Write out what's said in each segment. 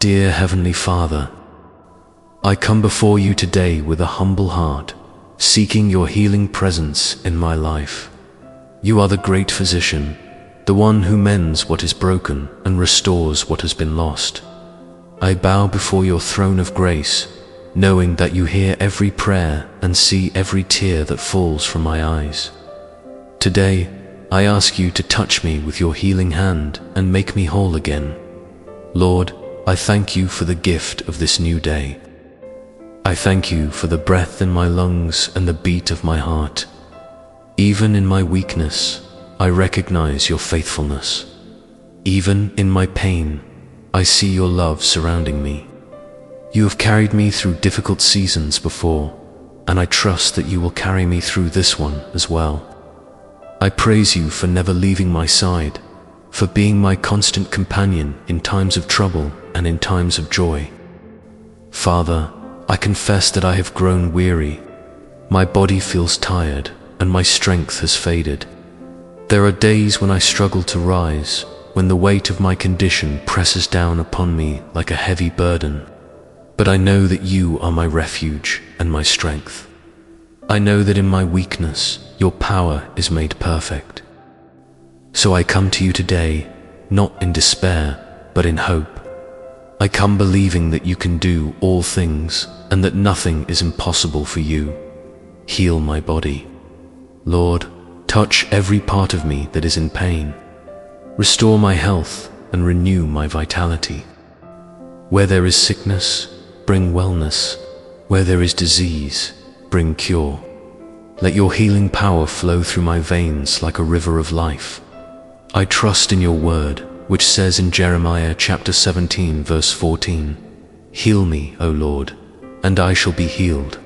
Dear Heavenly Father, I come before you today with a humble heart, seeking your healing presence in my life. You are the great physician, the one who mends what is broken and restores what has been lost. I bow before your throne of grace, knowing that you hear every prayer and see every tear that falls from my eyes. Today, I ask you to touch me with your healing hand and make me whole again. Lord, I thank you for the gift of this new day. I thank you for the breath in my lungs and the beat of my heart. Even in my weakness, I recognize your faithfulness. Even in my pain, I see your love surrounding me. You have carried me through difficult seasons before, and I trust that you will carry me through this one as well. I praise you for never leaving my side, for being my constant companion in times of trouble and in times of joy. Father, I confess that I have grown weary. My body feels tired, and my strength has faded. There are days when I struggle to rise, when the weight of my condition presses down upon me like a heavy burden. But I know that you are my refuge and my strength. I know that in my weakness, your power is made perfect. So I come to you today, not in despair, but in hope. I come believing that you can do all things and that nothing is impossible for you. Heal my body. Lord, touch every part of me that is in pain. Restore my health and renew my vitality. Where there is sickness, bring wellness. Where there is disease, bring cure. Let your healing power flow through my veins like a river of life. I trust in your word, which says in Jeremiah chapter 17 verse 14, "Heal me, O Lord, and I shall be healed.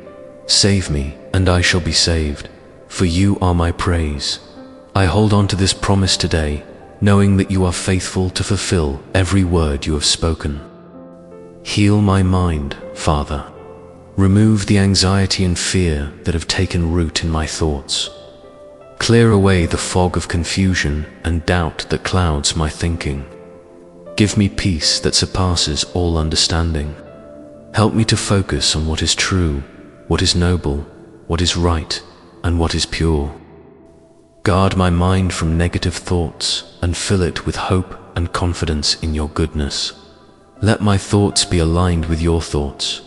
Save me, and I shall be saved, for you are my praise." I hold on to this promise today, knowing that you are faithful to fulfill every word you have spoken. Heal my mind, Father. Remove the anxiety and fear that have taken root in my thoughts. Clear away the fog of confusion and doubt that clouds my thinking. Give me peace that surpasses all understanding. Help me to focus on what is true, what is noble, what is right, and what is pure. Guard my mind from negative thoughts and fill it with hope and confidence in your goodness. Let my thoughts be aligned with your thoughts,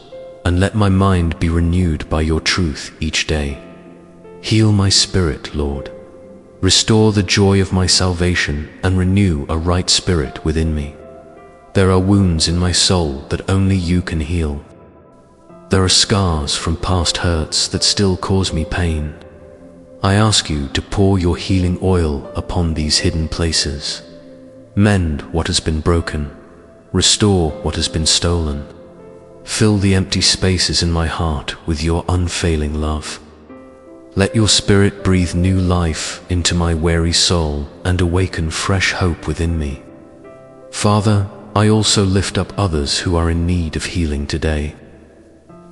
and let my mind be renewed by your truth each day. Heal my spirit, Lord. Restore the joy of my salvation and renew a right spirit within me. There are wounds in my soul that only you can heal. There are scars from past hurts that still cause me pain. I ask you to pour your healing oil upon these hidden places. Mend what has been broken. Restore what has been stolen. Fill the empty spaces in my heart with your unfailing love. Let your Spirit breathe new life into my weary soul and awaken fresh hope within me. Father, I also lift up others who are in need of healing today.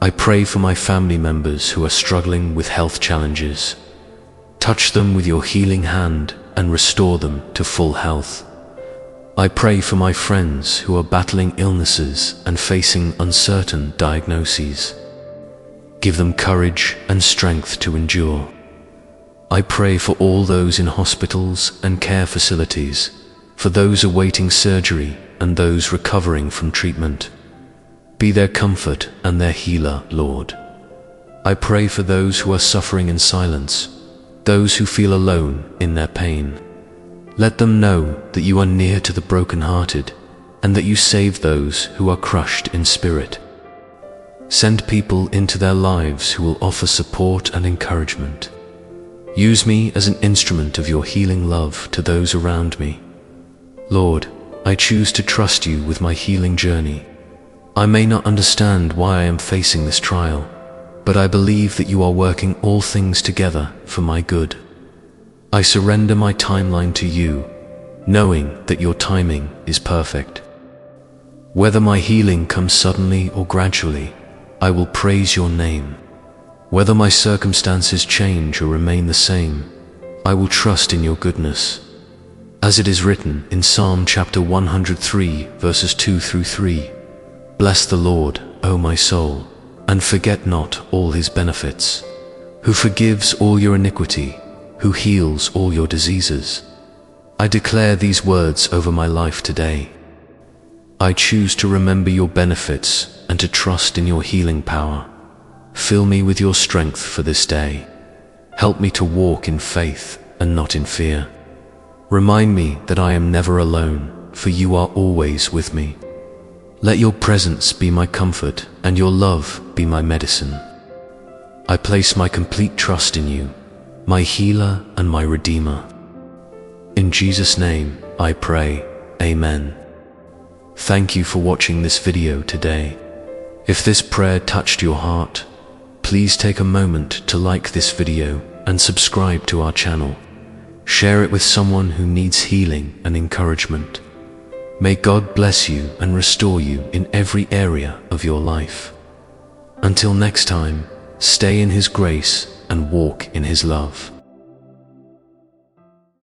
I pray for my family members who are struggling with health challenges. Touch them with your healing hand and restore them to full health. I pray for my friends who are battling illnesses and facing uncertain diagnoses. Give them courage and strength to endure. I pray for all those in hospitals and care facilities, for those awaiting surgery and those recovering from treatment. Be their comfort and their healer, Lord. I pray for those who are suffering in silence, those who feel alone in their pain. Let them know that you are near to the brokenhearted and that you save those who are crushed in spirit. Send people into their lives who will offer support and encouragement. Use me as an instrument of your healing love to those around me. Lord, I choose to trust you with my healing journey. I may not understand why I am facing this trial, but I believe that you are working all things together for my good. I surrender my timeline to you, knowing that your timing is perfect. Whether my healing comes suddenly or gradually, I will praise your name. Whether my circumstances change or remain the same, I will trust in your goodness. As it is written in Psalm chapter 103, verses 2 through 3, Bless the Lord, O my soul, and forget not all his benefits, who forgives all your iniquity, who heals all your diseases. I declare these words over my life today. I choose to remember your benefits and to trust in your healing power. Fill me with your strength for this day. Help me to walk in faith and not in fear. Remind me that I am never alone, for you are always with me. Let your presence be my comfort and your love be my medicine. I place my complete trust in you, my healer and my redeemer. In Jesus' name I pray, Amen. Thank you for watching this video today. If this prayer touched your heart, please take a moment to like this video and subscribe to our channel. Share it with someone who needs healing and encouragement. May God bless you and restore you in every area of your life. Until next time, stay in His grace and walk in His love.